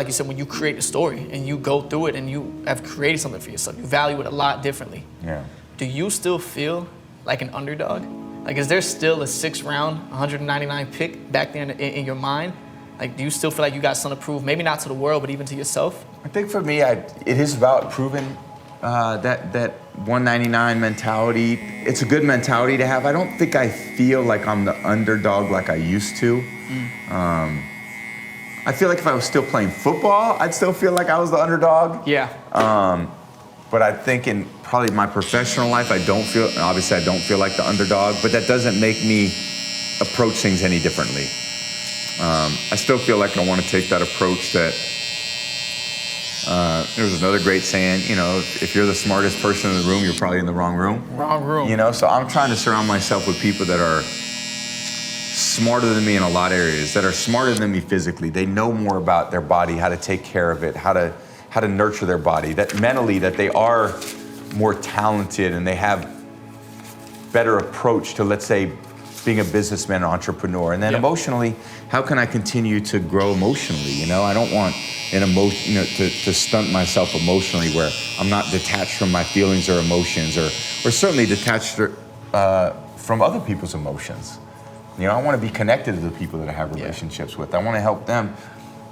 like you said, when you create a story and you go through it and you have created something for yourself, you value it a lot differently. Yeah. Do you still feel like an underdog? Like, is there still a 6th round, 199 pick back there in your mind? Like, do you still feel like you got something to prove? Maybe not to the world, but even to yourself? I think for me, it is about proving that 199 mentality. It's a good mentality to have. I don't think I feel like I'm the underdog like I used to. I feel like if I was still playing football, I'd still feel like I was the underdog. Yeah. But I think in probably my professional life, obviously I don't feel like the underdog, but that doesn't make me approach things any differently. I still feel like I want to take that approach that, there's another great saying, if you're the smartest person in the room, you're probably in the wrong room. Wrong room. So I'm trying to surround myself with people that are smarter than me in a lot of areas, that are smarter than me physically. They know more about their body, how to take care of it, how to nurture their body, that mentally that they are more talented and they have better approach to, let's say, being a businessman or entrepreneur. And then emotionally, how can I continue to grow emotionally? I don't want an emotion, to stunt myself emotionally where I'm not detached from my feelings or emotions or certainly detached from other people's emotions. I want to be connected to the people that I have relationships with. I want to help them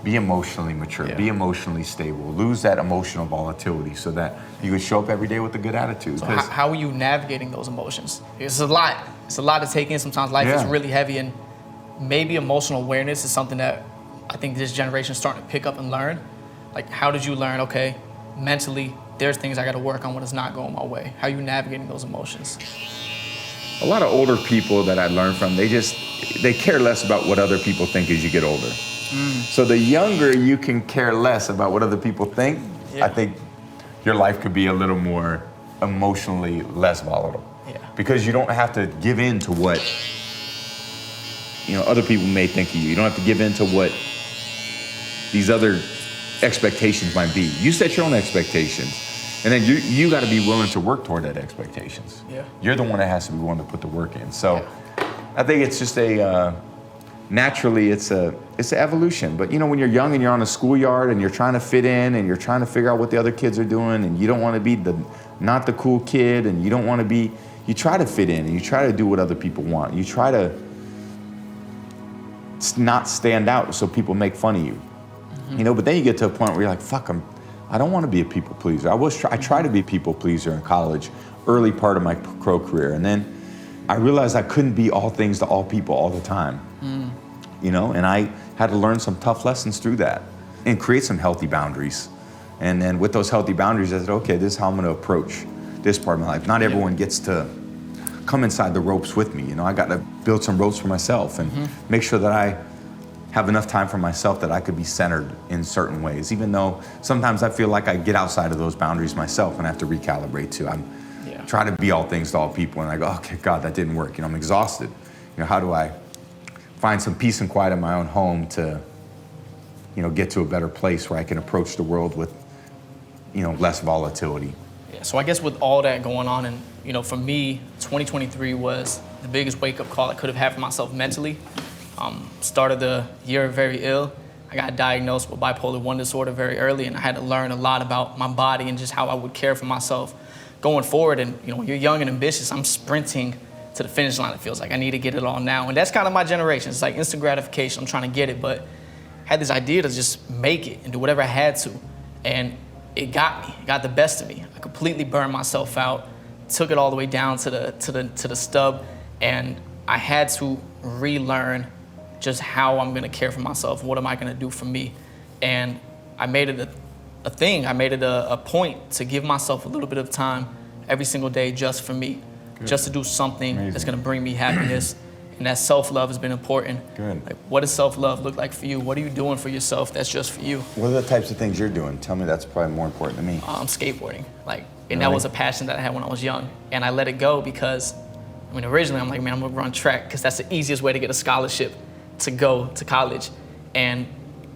be emotionally mature, be emotionally stable, lose that emotional volatility so that you can show up every day with a good attitude. So how are you navigating those emotions? It's a lot. It's a lot to take in. Sometimes life is really heavy, and maybe emotional awareness is something that I think this generation is starting to pick up and learn. Like, how did you learn, okay, mentally, there's things I got to work on when it's not going my way? How are you navigating those emotions? A lot of older people that I learned from, they care less about what other people think as you get older. So the younger you can care less about what other people think, I think your life could be a little more emotionally less volatile. Because you don't have to give in to what other people may think of you. You don't have to give in to what these other expectations might be. You set your own expectations, and then you got to be willing to work toward that expectations. You're the one that has to be willing to put the work in. So I think it's just naturally it's an evolution. But when you're young and you're on a schoolyard and you're trying to fit in and you're trying to figure out what the other kids are doing and you don't want to be not the cool kid and you don't want to be, you try to fit in and you try to do what other people want. You try to not stand out so people make fun of you. But then you get to a point where you're like, fuck, I don't want to be a people pleaser. I tried to be a people pleaser in college, early part of my pro career. And then I realized I couldn't be all things to all people all the time. And I had to learn some tough lessons through that and create some healthy boundaries. And then with those healthy boundaries, I said, okay, this is how I'm going to approach this part of my life. Not everyone gets to come inside the ropes with me. I got to build some ropes for myself and make sure that I have enough time for myself that I could be centered in certain ways, even though sometimes I feel like I get outside of those boundaries myself and I have to recalibrate too. I'm trying to be all things to all people and I go, okay, God, that didn't work. I'm exhausted. How do I find some peace and quiet in my own home to, get to a better place where I can approach the world with, less volatility. So I guess with all that going on, and for me, 2023 was the biggest wake-up call I could have had for myself mentally. Started the year very ill. I got diagnosed with bipolar 1 disorder very early, and I had to learn a lot about my body and just how I would care for myself going forward. And when you're young and ambitious, I'm sprinting to the finish line. It feels like I need to get it all now, and that's kind of my generation. It's like instant gratification. I'm trying to get it, but I had this idea to just make it and do whatever I had to, and it got me. It got the best of me. I completely burned myself out, took it all the way down to the stub, and I had to relearn just how I'm gonna care for myself. What am I gonna do for me? And I made it a thing. I made it a point to give myself a little bit of time every single day just for me. Good. Just to do something that's gonna bring me happiness. And that self-love has been important. Good. Like, what does self-love look like for you? What are you doing for yourself that's just for you? What are the types of things you're doing? Tell me that's probably more important to me. Skateboarding. And that was a passion that I had when I was young. And I let it go because, originally I'm like, man, I'm gonna run track because that's the easiest way to get a scholarship to go to college. And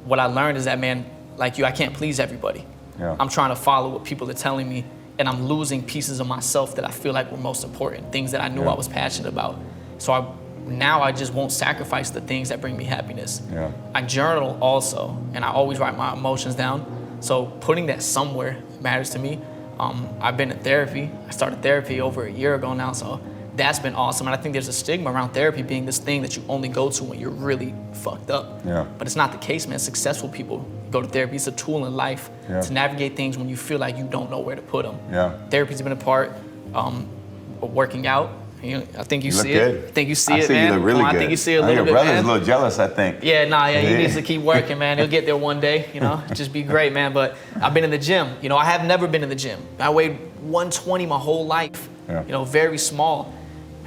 what I learned is that, man, like you, I can't please everybody. I'm trying to follow what people are telling me, and I'm losing pieces of myself that I feel like were most important, things that I knew I was passionate about. So I now I just won't sacrifice the things that bring me happiness. Yeah. I journal also, and I always write my emotions down. So putting that somewhere matters to me. I've been in therapy. I started therapy over a year ago now, so that's been awesome. And I think there's a stigma around therapy being this thing that you only go to when you're really fucked up. Yeah. But it's not the case, man. Successful people go to therapy. It's a tool in life to navigate things when you feel like you don't know where to put them. Yeah. Therapy's been a part of working out. I think you see good. it. I think you see I it, see man. you look really I good. think you see it a little your bit, brother's man. a little jealous, I think. Yeah, he needs to keep working, man. He'll get there one day, just be great, man. But I've been in the gym. I have never been in the gym. I weighed 120 my whole life, very small.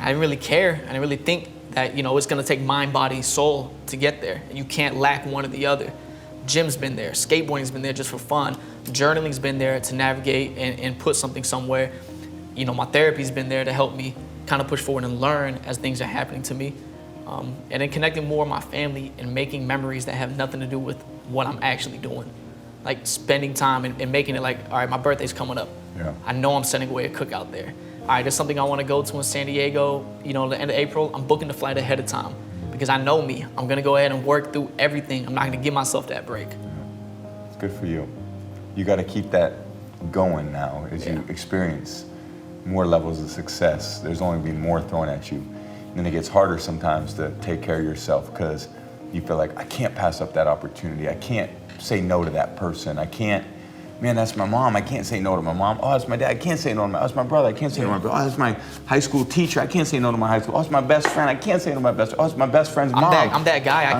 I didn't really care. I didn't really think that, it's gonna take mind, body, soul to get there. And you can't lack one or the other. Gym's been there, skateboarding's been there just for fun. Journaling's been there to navigate and put something somewhere. My therapy's been there to help me kind of push forward and learn as things are happening to me. And then connecting more with my family and making memories that have nothing to do with what I'm actually doing. Like spending time and making it like, all right, my birthday's coming up. Yeah. I know I'm sending away a cookout there. All right, there's something I want to go to in San Diego, the end of April. I'm booking the flight ahead of time because I know me. I'm going to go ahead and work through everything. I'm not going to give myself that break. It's good for you. You got to keep that going now as you experience more levels of success. There's only be more thrown at you. And then it gets harder sometimes to take care of yourself because you feel like, I can't pass up that opportunity. I can't say no to that person. I can't, man, that's my mom. I can't say no to my mom. Oh, that's my dad. I can't say no to that's my brother. I can't say no to my brother. Oh, that's my high school teacher. I can't say no to my high school. Oh, it's my best friend. I can't say no to my best friend. Oh, it's my best friend's mom. I'm that guy.